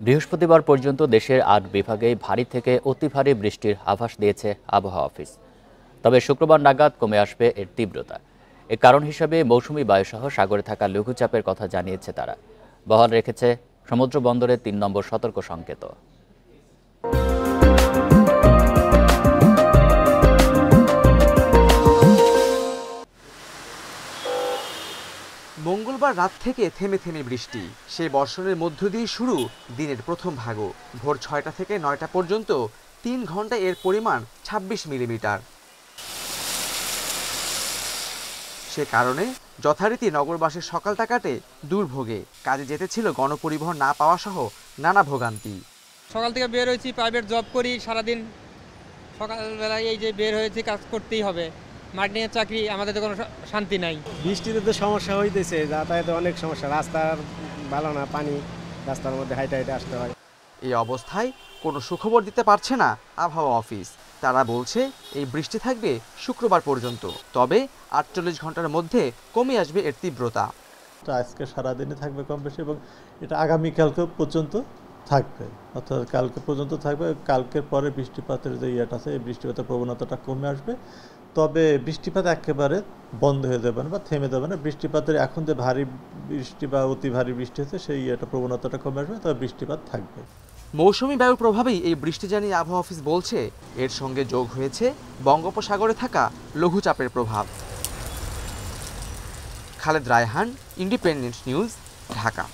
বৃহস্পতিবার পর্যন্ত দেশের ৮ বিভাগে ভারী থেকে অতি ভারী বৃষ্টির আভাস দিয়েছে আবহাওয়া অফিস। তবে শুক্রবার নাগাদ কমে আসবে এর তীব্রতা। এর কারণ হিসেবে মৌসুমি বায়ুসহ সাগরে থাকা লঘুচাপের কথা জানিয়েছে তারা। বহাল রেখেছে সমুদ্র বন্দরে ৩ নম্বর সতর্ক সংকেত। মঙ্গলবার রাত থেকে থেমে থেমে বৃষ্টি, সেই বর্ষণের মধ্য দিয়ে শুরু দিনের প্রথম ভাগও। ভোর ৬টা থেকে ৯টা পর্যন্ত ৩ ঘন্টায় এর পরিমাণ ২৬ মিলিমিটার। সে কারণে যথারীতি নগরবাসীর সকালটা কাটে দুর্ভোগে। কাজে যেতে ছিল গণপরিবহন না পাওয়া সহ নানা ভোগান্তি। সকাল থেকে বের হয়েছি, প্রাইভেট জব করি, সারাদিন সকালবেলায় এই যে বের হয়েছি, কাজ করতেই হবে। মার্কেটিংয়ের চাকরি, আমাদের তো কোনো শান্তি নাই। বৃষ্টিতে তো সমস্যা হইতেছে, যাতায়াতে অনেক সমস্যা, রাস্তার ভালো না, পানি রাস্তার মধ্যে হাইটে হাইটে আসতে হয়। এই অবস্থায় কোনো সুখবর দিতে পারছে না আবহাওয়া অফিস। তারা বলছে এই বৃষ্টি থাকবে শুক্রবার পর্যন্ত, তবে ৪৮ ঘন্টার মধ্যে কমে আসবে এর তীব্রতা। আজকে সারাদিনে থাকবে কম বেশি, এবং এটা আগামীকালকে পর্যন্ত থাকবে, অর্থাৎ কালকে পর্যন্ত থাকবে। কালকের পরে বৃষ্টিপাতের যে ইয়েটা আছে, এই বৃষ্টিপাতের প্রবণতাটা কমে আসবে। তবে বৃষ্টিপাত একেবারে বন্ধ হয়ে যাবে না বা থেমে যাবে না। বৃষ্টিপাতের এখন যে ভারী বৃষ্টি বা অতি ভারী বৃষ্টি হচ্ছে, সেই প্রবণতাটা কমে আসবে, তবে বৃষ্টিপাত থাকবে। মৌসুমি বায়ুর প্রভাবেই এই বৃষ্টি জানিয়ে আবহাওয়া অফিস বলছে, এর সঙ্গে যোগ হয়েছে বঙ্গোপসাগরে থাকা লঘুচাপের প্রভাব। Khaled Raihan, independent news, Dhaka.